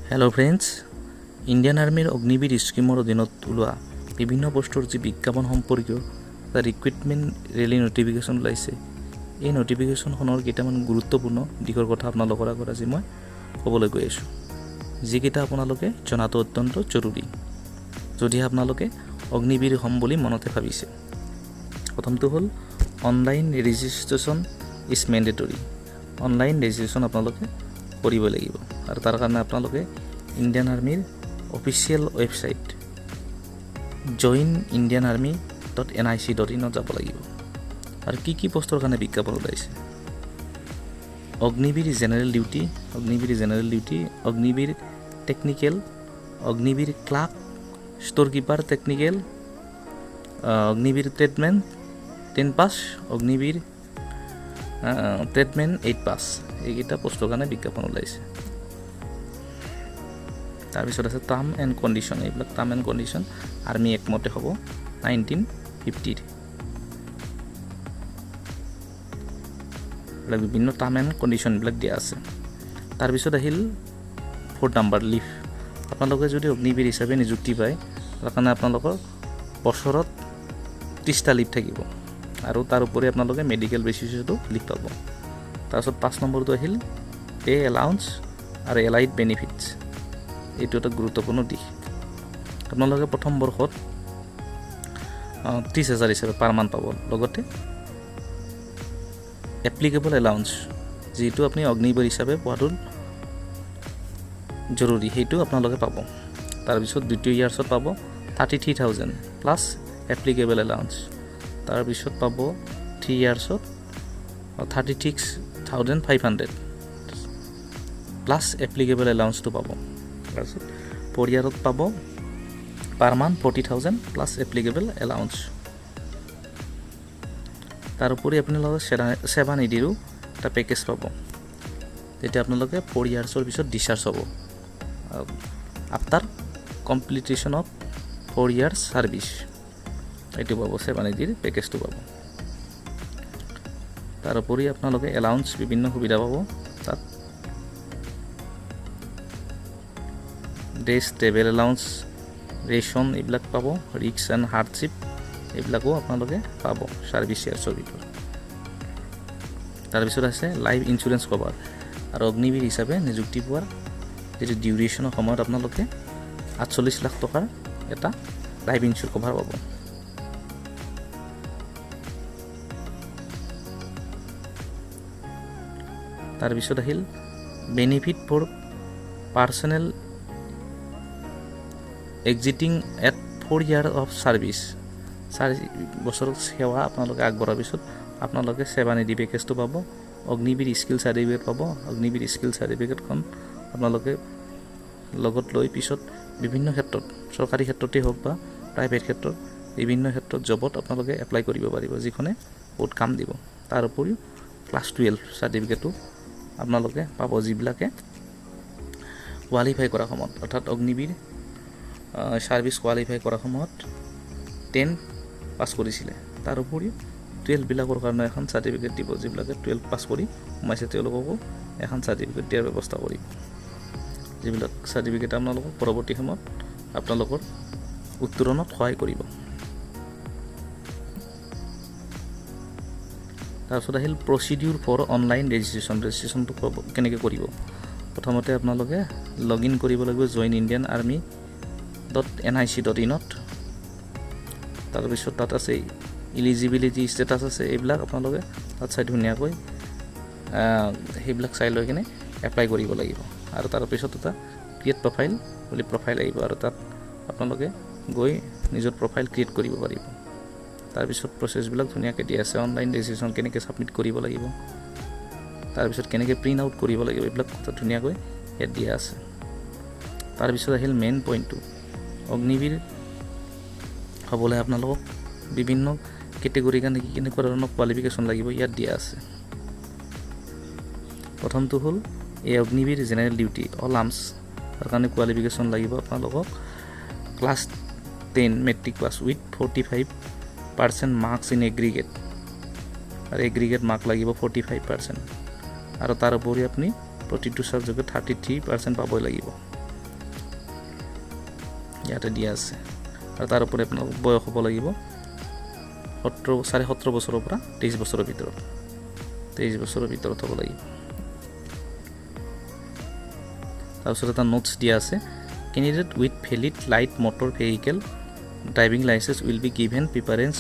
Hello friends, Indian Army Agniveer স্কিমৰ অধীনত ওলোৱা বিভিন্ন পোষ্টৰ যি বিজ্ঞাপন সম্পৰ্কীয় তাৰ ৰিক্ৰুটমেণ্ট ৰেলী নটিফিকেশ্যন ওলাইছে। এই নটিফিকেশ্যনখনৰ কেইটামান গুৰুত্বপূৰ্ণ দিশৰ কথা আপোনালোকৰ আগত আজি মই ক'বলৈ গৈ আছোঁ, যিকেইটা আপোনালোকে জনাটো অত্যন্ত জৰুৰী যদি আপোনালোকে অগ্নিবীৰ হ'ম বুলি মনতে ভাবিছে। প্ৰথমটো হ'ল online registration is mandatory. Online registration আপোনালোকে কৰিব লাগিব আৰু তাৰ কাৰণে আপোনালোকে ইণ্ডিয়ান আৰ্মিৰ অফিচিয়েল ৱেবছাইট joinindianarmy.nic.in যাব লাগিব। আৰু কি পোষ্টৰ কাৰণে বিজ্ঞাপন ওলাইছে? Agniveer general duty, Agniveer technical, Agniveer clerk, storekeeper technical, Agniveer tradesman 10 pass, Agniveer tradesman 8 pass. এইকেইটা পোষ্টৰ কাৰণে বিজ্ঞাপন ওলাইছে। তাৰপিছত আছে টাৰ্ম এণ্ড কণ্ডিশ্যন। এইবিলাক টাৰ্ম এণ্ড কণ্ডিশ্যন আৰ্মি একমতে হ'ব 1950। এইবিলাক বিভিন্ন টাৰ্ম এণ্ড কণ্ডিশ্যনবিলাক দিয়া আছে। তাৰপিছত আহিল 4 নম্বৰ লিভ। আপোনালোকে যদি অগ্নিবীৰ হিচাপে নিযুক্তি পায় তাৰ কাৰণে আপোনালোকৰ বছৰত 30টা লিভ থাকিব আৰু তাৰ উপৰি আপোনালোকে মেডিকেল বেচিছতো লিভ পাব। তাৰপিছত 5 নম্বৰটো আহিল পে এলাউন্স আৰু এলাইড বেনিফিটছ। এইটো এটা গুৰুত্বপূৰ্ণ দিশ। আপোনালোকে প্ৰথম বৰ্ষত 30,000 হিচাপে পাৰ মান্থ পাব, লগতে এপ্লিকেবল এলাউন্স যিটো আপুনি অগ্নিবীৰ হিচাপে পোৱাটো জৰুৰী, সেইটো আপোনালোকে পাব। তাৰপিছত দ্বিতীয় ইয়াৰ্ছত পাব 33,000 প্লাছ এপ্লিকেবল এলাউন্স। তাৰপিছত পাব 3 ইয়াৰ্ছত 36,500 প্লাছ এপ্লিকেবল এলাউন্সটো পাব। তাৰপিছত 4 ইয়াৰত পাব per month 40,000 plus applicable allowance. তাৰোপৰি আপোনালোকে 780ৰো এটা পেকেজ পাব, যেতিয়া আপোনালোকে 4 ইয়াৰ্ছৰ পিছত ডিচাৰ্জ হ'ব আফটাৰ কমপ্লিটেশ্যন অফ 4 ইয়াৰ্ছ ছাৰ্ভিচ। এইটো পাব, 780ৰ পেকেজটো পাব। তাৰোপৰি আপোনালোকে এলাউন্স বিভিন্ন সুবিধা পাব তাত। ড্ৰেছ, ট্ৰেভেল এলাউন্স, ৰেচন এইবিলাক পাব। ৰিক্স এণ্ড হাৰ্ডশ্বিপ এইবিলাকো আপোনালোকে পাব ছাৰ্ভিচ ইয়াৰ্ছৰ ভিতৰত। তাৰপিছত আছে লাইফ ইঞ্চুৰেঞ্চ কভাৰ। আৰু অগ্নিবীৰ হিচাপে নিযুক্তি পোৱাৰ যিটো ডিউৰেশ্যনৰ সময়ত আপোনালোকে 48 লাখ টকাৰ এটা লাইফ ইঞ্চুৰেঞ্চ কভাৰ পাব। তাৰপিছত আহিল benefit for personnel exiting at 4 year of service. 4 বছৰৰ সেৱা আপোনালোকে আগবঢ়াৰ পিছত আপোনালোকে 780 পেকেজটো পাব। অগ্নিবীৰ স্কিল চাৰ্টিফিকেট পাব। অগ্নিবীৰ স্কিল চাৰ্টিফিকেটখন আপোনালোকে লগত লৈ পিছত বিভিন্ন ক্ষেত্ৰত, চৰকাৰী ক্ষেত্ৰতেই হওক বা প্ৰাইভেট ক্ষেত্ৰত, বিভিন্ন ক্ষেত্ৰত জবত আপোনালোকে এপ্লাই কৰিব পাৰিব, যিখনে বহুত কাম দিব। তাৰ উপৰিও ক্লাছ 12 চাৰ্টিফিকেটো আপোনালোকে পাব, যিবিলাকে কোৱালিফাই কৰা সময়ত, অৰ্থাৎ অগ্নিবীৰ ছাৰ্ভিচ কোৱালিফাই কৰাৰ সময়ত 10 পাছ কৰিছিলে। তাৰ উপৰিও 12বিলাকৰ কাৰণে এখন চাৰ্টিফিকেট দিব, যিবিলাকে 12 পাছ কৰি সোমাইছে তেওঁলোককো এখন চাৰ্টিফিকেট দিয়াৰ ব্যৱস্থা কৰিব, যিবিলাক চাৰ্টিফিকেট আপোনালোকক পৰৱৰ্তী সময়ত আপোনালোকৰ উত্তৰণত সহায় কৰিব। তাৰপিছত আহিল প্ৰচিডিউৰ ফৰ অনলাইন ৰেজিষ্ট্ৰেশ্যনটো কেনেকৈ কৰিব। প্ৰথমতে আপোনালোকে লগ ইন কৰিব লাগিব joinindianarmy.nic.in। তাৰপিছত তাত আছে এলিজিবিলিটি ষ্টেটাছ আছে, এইবিলাক আপোনালোকে তাত চাই ধুনীয়াকৈ সেইবিলাক চাই লৈ কিনে এপ্লাই কৰিব লাগিব। আৰু তাৰপিছত এটা ক্ৰিয়েট প্ৰফাইল বুলি প্ৰফাইল আহিব, আৰু তাত আপোনালোকে গৈ নিজৰ প্ৰফাইল ক্ৰিয়েট কৰিব পাৰিব। তাৰপিছত প্ৰচেছবিলাক ধুনীয়াকৈ দিয়া আছে। অনলাইন ৰেজিষ্ট্ৰেশ্যন কেনেকৈ ছাবমিট কৰিব লাগিব, তাৰপিছত কেনেকৈ প্ৰিণ্ট আউট কৰিব লাগিব, এইবিলাক কথা ধুনীয়াকৈ ইয়াত দিয়া আছে। তাৰপিছত আহিল মেইন পইণ্টটো, অগ্নিবীৰ হ'বলৈ আপোনালোকক বিভিন্ন কেটেগৰীৰ কাৰণে কেনেকুৱা ধৰণৰ কোৱালিফিকেশ্যন লাগিব ইয়াত দিয়া আছে। প্ৰথমটো হ'ল এই Agniveer general duty all arms, তাৰ কাৰণে কোৱালিফিকেশ্যন লাগিব আপোনালোকক class 10 matric pass with 45% marks in aggregate, আৰু এগ্ৰিগেট মাৰ্ক লাগিব 45%। আৰু তাৰ উপৰি আপুনি প্ৰতিটো ছাবজেক্টত 33% পাবই লাগিব। ইয়াতে দিয়া আছে আৰু তাৰ ওপৰত আপোনাৰ বয়স হ'ব লাগিব 17.5 বছৰৰ পৰা 23 বছৰৰ ভিতৰত 23 বছৰৰ ভিতৰত হ'ব লাগিব তাৰপিছত এটা নোটছ দিয়া আছে candidate with valid light motor vehicle driving license will be given preference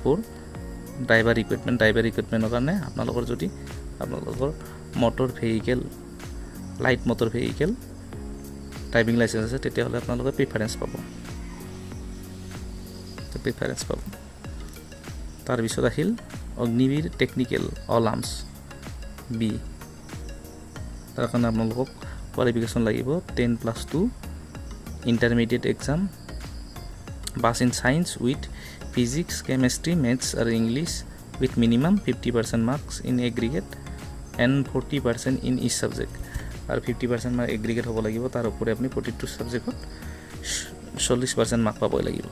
for driver equipment কাৰণে আপোনালোকৰ যদি আপোনালোকৰ motor vehicle light motor vehicle driving license আছে তেতিয়াহ'লে আপোনালোকে প্ৰিফাৰেন্স পাব তাৰ পিছত আহিল অগ্নিবীৰ টেকনিক্যাল অল আৰ্মছ বি তাৰ কাৰণে আপোনালোকক কোৱালিফিকেশ্যন লাগিব 10+2 intermediate exam pass in science with physics chemistry maths আৰু English with minimum 50% marks in aggregate and 40% in each subject আৰু 50% মাৰ্ক এগ্ৰিগেট হ'ব লাগিব তাৰ ওপৰে আপুনি প্ৰতিটো ছাবজেক্টত 40% মাৰ্ক পাবই লাগিব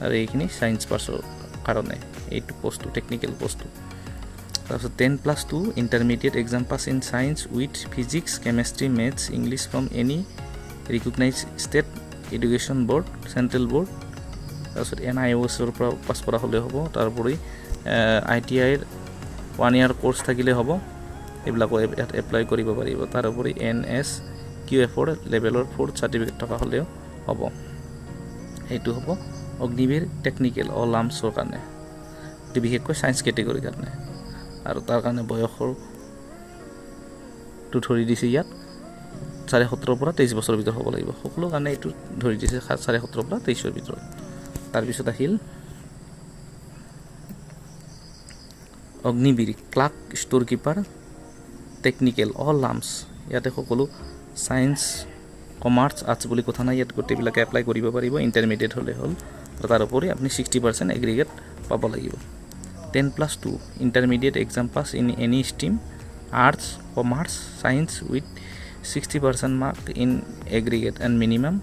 আৰু এইখিনি সায়েন্স পাছৰ কাৰণে এইটো পোষ্টটো টেকনিক্যাল পোষ্টটো তাৰপিছত 10+2 intermediate exam pass in science with physics chemistry maths English from any recognise state education board central board তাৰপিছত NIOSৰ পৰা পাছ কৰা হ'লে হ'ব তাৰোপৰি ITIৰ 1 year কোৰ্চ থাকিলে হ'ব এইবিলাকো ইয়াত এপ্লাই কৰিব পাৰিব তাৰোপৰি NSQFৰ লেভেলৰ 4th চাৰ্টিফিকেট থকা হ'লেও হ'ব এইটো হ'ব অগ্নিবীৰ টেকনিক্যাল অল আৰ্মছৰ কাৰণে এটি বিশেষকৈ সায়েন্স কেটেগৰীৰ কাৰণে আৰু তাৰ কাৰণে বয়সৰ ধৰি দিছে ইয়াত 17.5 পৰা 23 বছৰৰ ভিতৰত হ'ব লাগিব সকলো কাৰণে এইটো ধৰি দিছে 17.5 পৰা 23ৰ ভিতৰত তাৰপিছত আহিল Agniveer clerk storekeeper technical all arms ইয়াতে সকলো সায়েন্স কমাৰ্চ আৰ্টছ বুলি কথা নাই ইয়াত গোটেইবিলাকে এপ্লাই কৰিব পাৰিব ইণ্টাৰমিডিয়েট হ'লে হ'ল আৰু তাৰ উপৰি আপুনি 60% এগ্ৰিগেট পাব লাগিব 10+2 intermediate exam pass in any stream arts commerce science with 60% mark in aggregate and minimum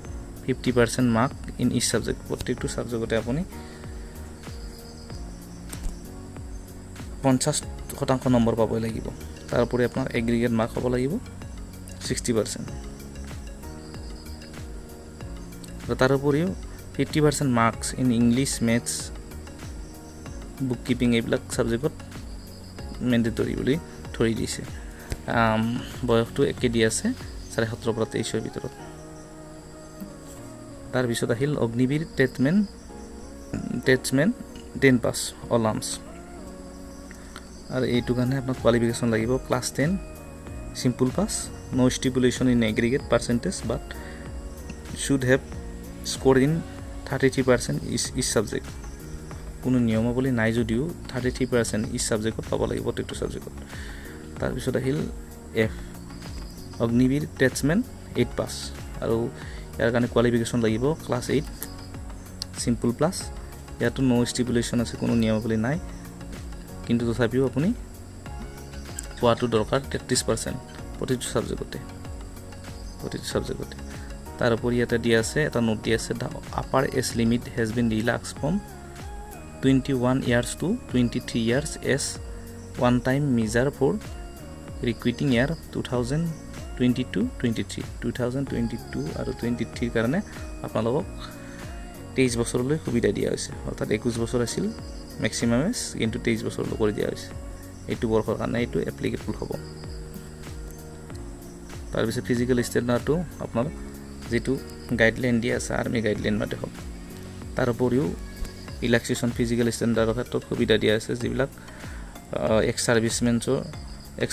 50% mark in each subject প্ৰত্যেকটো ছাবজেক্টতে আপুনি 50% নম্বৰ পাবই লাগিব তাৰোপৰি আপোনাৰ এগ্ৰিগেট মাৰ্ক হ'ব লাগিব 60% আৰু তাৰোপৰিও 50% marks in English maths book keeping এইবিলাক ছাবজেক্টত মেণ্ডেটৰী বুলি ধৰি দিছে বয়সটো একে দি আছে 17.5 পৰা 23ৰ ভিতৰত তাৰপিছত আহিল অগ্নিবীৰ টেটছমেন 10 পাছ অল আৰ্মছ আৰু এইটো কাৰণে আপোনাক কোৱালিফিকেশ্যন লাগিব class 10 simple pass no stipulation in aggregate percentage but should have scored in 33% each subject কোনো নিয়মাৱলী নাই যদিও 33% each subject পাব লাগিব প্ৰত্যেকটো সাবজেক্টত তাৰপিছত আহিল F অগ্নিবীৰ টেটছমেন 8 পাছ আৰু ইয়াৰ কাৰণে কোৱালিফিকেশ্যন লাগিব ক্লাছ 8 simple plus ইয়াতো নো ষ্টিপুলেশ্যন আছে কোনো নিয়মাৱলী নাই কিন্তু তথাপিও আপুনি পোৱাটো দৰকাৰ 33% প্ৰতিটো সাবজেক্টতে তাৰ উপৰি এটা দিয়া আছে এটা নোট দিয়া আছে the upper age limit has been relaxed from 21 years to 23 years as one time measure for recruiting year 2022 আৰু 23 কাৰণে আপোনালোকক 23 বছৰলৈ সুবিধা দিয়া হৈছে অৰ্থাৎ 21 বছৰ আছিল ম্যাক্সিমাম এজ কিন্তু 23 বছৰলৈ কৰি দিয়া হৈছে এইটো বৰ্ষৰ কাৰণে এইটো এপ্লিকেবল হ'ব তাৰপিছত ফিজিক্যাল ষ্টেণ্ডাৰ্ডটো আপোনাৰ যেটো গাইডলাইন দিয়া আছে আৰ্মি গাইডলাইন মতে হ'ব তাৰ উপৰিও ইলেক্ট্ৰিচিয়ান ফিজিক্যাল ষ্টেণ্ডাৰ্ডৰ ক্ষেত্ৰত সুবিধা দিয়া আছে যিবিলাক এক্স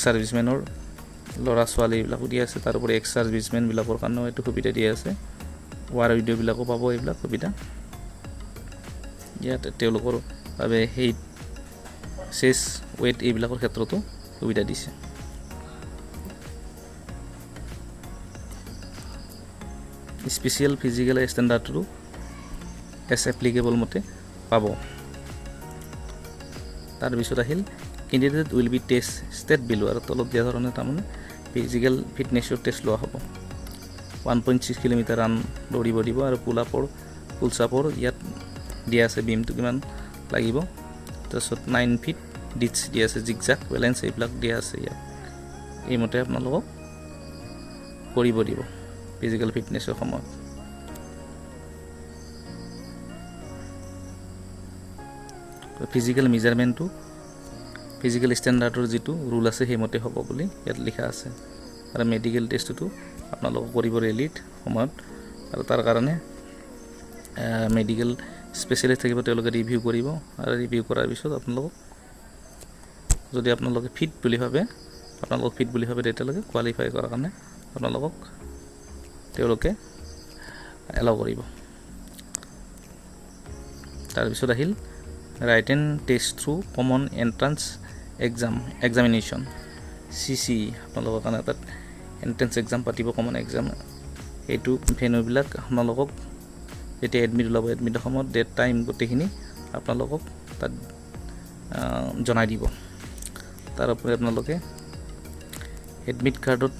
সাৰ্ভিসমেনৰ ল'ৰা ছোৱালী বিলাকো দিয়া আছে তাৰ উপৰি এক্স সাৰ্ভিসমেন বিলাকৰ কাৰণেও এইটো সুবিধা দিয়া আছে ৱাৰ উইডো বিলাকো পাব এইবিলাক সুবিধা ইয়াত তেওঁলোকৰ বাবে হেই চেছ ওয়েট এইবিলাকৰ ক্ষেত্ৰতো সুবিধা দিছে স্পেশাল ফিজিক্যাল ষ্টেণ্ডাৰ্ডটো এছ এপ্লিকেবল মতে পাব তাৰ পিছত আহিল ক্যান্ডিডেট উইল বি টেস্টেড বিলো আৰু তলত দিয়া ধৰণে তাৰমানে ফিজিক্যাল ফিটনেছৰ টেষ্ট লোৱা হ'ব 1.6 কিলোমিটাৰ ৰান দৌৰিব দিব আৰু পুলচাপৰ ইয়াত দিয়া আছে বিমটো কিমান লাগিব তাৰপিছত 9 ফিট ডিটছ দিয়া আছে জিগজাক বেলেন্স এইবিলাক দিয়া আছে ইয়াত এইমতে আপোনালোকক কৰিব দিব ফিজিক্যাল ফিটনেছৰ সময়ত ফিজিকেল মেজাৰমেণ্টটো ফিজিকেল ষ্টেণ্ডাৰ্ডৰ যিটো ৰুল আছে সেইমতে হ'ব বুলি ইয়াত লিখা আছে আৰু মেডিকেল টেষ্টটো আপোনালোকে কৰিব ৰেলিত সময়ত আৰু তাৰ কাৰণে মেডিকেল স্পেচিয়েলিষ্ট থাকিব তেওঁলোকে ৰিভিউ কৰিব আৰু ৰিভিউ কৰাৰ পিছত আপোনালোকক যদি আপোনালোকে ফিট বুলি ভাবে তেতিয়ালৈকে কোৱালিফাই কৰাৰ কাৰণে আপোনালোকক তেওঁলোকে এলাউ কৰিব তাৰপিছত আহিল written test through common entrance examination CCE আপোনালোকৰ কাৰণে এটা এণ্ট্ৰেন্স এক্সাম পাতিব কমন এক্সাম এইটো ভেন্যুবিলাক আপোনালোকক যেতিয়া এডমিট ওলাব এডমিটৰ সময়ত ডেট টাইম গোটেইখিনি আপোনালোকক তাত জনাই দিব তাৰ উপৰি আপোনালোকে এডমিট কাৰ্ডত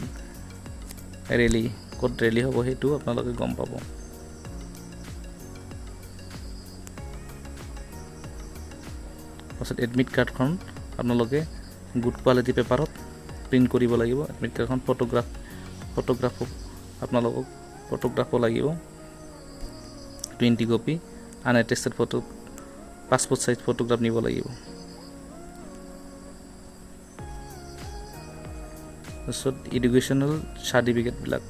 ক'ত ৰেলি হ'ব সেইটো আপোনালোকে গম পাব পাছত এডমিট কাৰ্ডখন আপোনালোকে গুড কোৱালিটি পেপাৰত প্ৰিণ্ট কৰিব লাগিব এডমিট কাৰ্ডখন ফটোগ্ৰাফ আপোনালোকক ফটোগ্ৰাফো লাগিব 20 copy unattested photo passport size photograph নিব লাগিব তাৰপিছত এডুকেশ্যনেল চাৰ্টিফিকেটবিলাক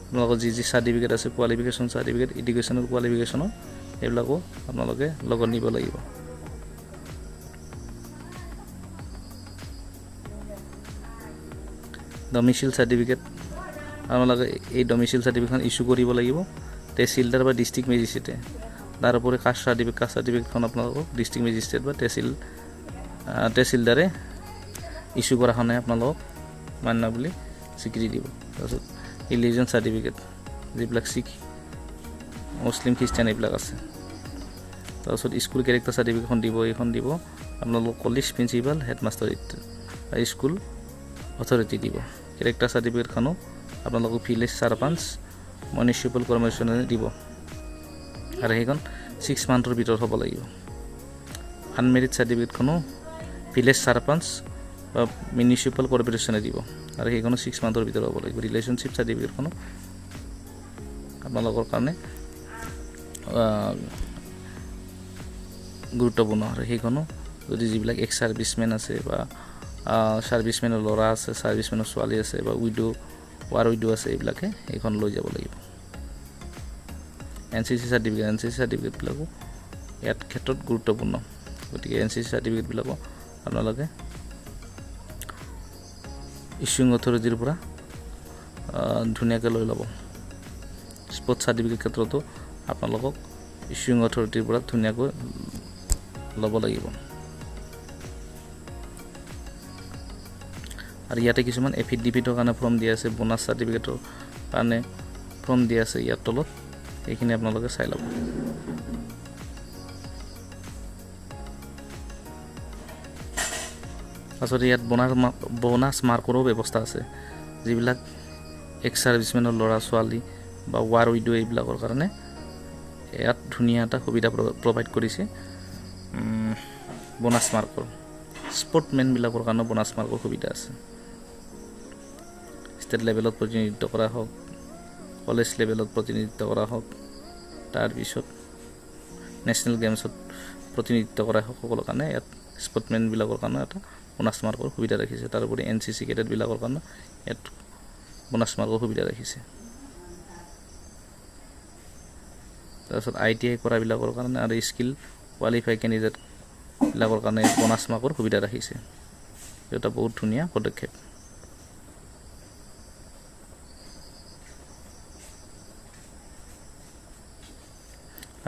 আপোনালোকৰ যি চাৰ্টিফিকেট আছে কোৱালিফিকেশ্যন চাৰ্টিফিকেট এডুকেশ্যনেল কোৱালিফিকেশ্যনৰ এইবিলাকো আপোনালোকে লগত নিব লাগিব ডমিচিল সাৰ্টিফিকেট আপোনালোকে এই ডমিচিল সাৰ্টিফিকেটখন ইস্যু কৰিব লাগিব তহচিলদাৰ বা ডিষ্ট্ৰিক্ট মেজিষ্ট্ৰেটে তাৰ উপৰি কাষ্ট সাৰ্টিফিকেটখন আপোনালোকক ডিষ্ট্ৰিক্ট মেজিষ্ট্ৰেট বা তহচিলদাৰে ইস্যু কৰাখনে আপোনালোকক মান্য বুলি স্বীকৃতি দিব তাৰপিছত ৰিলিজন সাৰ্টিফিকেট যিবিলাক শিখ মুছলিম খ্ৰীষ্টান এইবিলাক আছে তাৰপিছত স্কুল কেৰেক্টাৰ সাৰ্টিফিকেটখন দিব এইখন দিব আপোনালোক college principal headmaster school authority দিব কেৰেক্টাৰ সাৰ্টিফিকেটখনো আপোনালোকক ভিলেজ চাৰপঞ্চ মিউনিচিপাল কৰ্পোৰেশ্যনে দিব আৰু সেইখন 6 মান্থৰ ভিতৰত হ'ব লাগিব আনমেৰিড সাৰ্টিফিকেটখনো ভিলেজ চাৰপঞ্চ বা মিউনিচিপাল কৰ্পোৰেশ্যনে দিব আৰু সেইখনো 6 মান্থৰ ভিতৰত হ'ব লাগিব ৰিলেশ্যনশ্বিপ সাৰ্টিফিকেটখনো আপোনালোকৰ কাৰণে গুৰুত্বপূৰ্ণ আৰু সেইখনো যদি যিবিলাক এক্স সাৰ্ভিসমেন আছে বা সাৰ্ভিসমেনৰ ল'ৰা আছে সাৰ্ভিসমেনৰ ছোৱালী আছে বা ৱাৰ উইডো আছে এইবিলাকে এইখন লৈ যাব লাগিব NCC সাৰ্টিফিকেটবিলাকো ইয়াত ক্ষেত্ৰত গুৰুত্বপূৰ্ণ গতিকে NCC সাৰ্টিফিকেটবিলাকো আপোনালোকে ইস্যুইং অথৰিটিৰ পৰা ধুনীয়াকৈ লৈ ল'ব স্পৰ্টছ সাৰ্টিফিকেট ক্ষেত্ৰতো আপোনালোকক ইস্যুইং অথৰিটিৰ পৰা ধুনীয়াকৈ ল'ব লাগিব আৰু ইয়াতে কিছুমান এফিডেভিটৰ কাৰণে ফৰ্ম দিয়া আছে বোনাছ সাৰ্টিফিকেটৰ কাৰণে ফৰ্ম দিয়া আছে ইয়াৰ তলত এইখিনি আপোনালোকে চাই ল'ব আসলে ইয়াত বোনাছ মাৰ্কৰো ব্যৱস্থা আছে যিবিলাক এক্স সাৰ্ভিসমেনৰ ল'ৰা ছোৱালী বা ৱাৰ উইডো এইবিলাকৰ কাৰণে ইয়াত ধুনীয়া এটা সুবিধা প্ৰভাইড কৰিছে বোনাছ মাৰ্কৰ স্পৰ্টমেনবিলাকৰ কাৰণে বোনাছ মাৰ্কৰ সুবিধা আছে ষ্টেট লেভেলত প্ৰতিনিধিত্ব কৰা হওক কলেজ লেভেলত প্ৰতিনিধিত্ব কৰা হওক তাৰপিছত নেশ্যনেল গেমছত প্ৰতিনিধিত্ব কৰা হওক সকলৰ কাৰণে ইয়াত স্পৰ্টমেনবিলাকৰ কাৰণে এটা বোনাছ মাৰ্কৰ সুবিধা ৰাখিছে তাৰোপৰি NCC কেডেটবিলাকৰ কাৰণে ইয়াত বোনাছ মাৰ্কৰ সুবিধা ৰাখিছে তাৰপিছত ITI কৰাবিলাকৰ কাৰণে আৰু স্কিল কোৱালিফাই কেণ্ডিডেটবিলাকৰ কাৰণে বোনাছ মাৰ্কৰ সুবিধা ৰাখিছে এটা বহুত ধুনীয়া পদক্ষেপ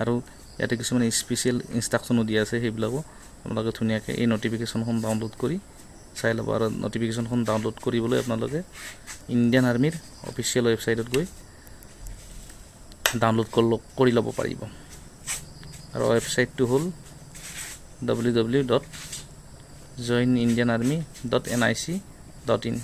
আৰু ইয়াতে কিছুমান স্পেচিয়েল ইনষ্ট্ৰাকশ্যনো দিয়া আছে সেইবিলাকো আপোনালোকে ধুনীয়াকৈ এই নটিফিকেশ্যনখন ডাউনলোড কৰি চাই ল'ব আৰু নটিফিকেশ্যনখন ডাউনলোড কৰিবলৈ আপোনালোকে ইণ্ডিয়ান আৰ্মিৰ অফিচিয়েল ৱেবছাইটত গৈ ডাউনলোড কৰি ল'ব পাৰিব আৰু ৱেবছাইটটো হ'ল www.joinindianarmy.nic.in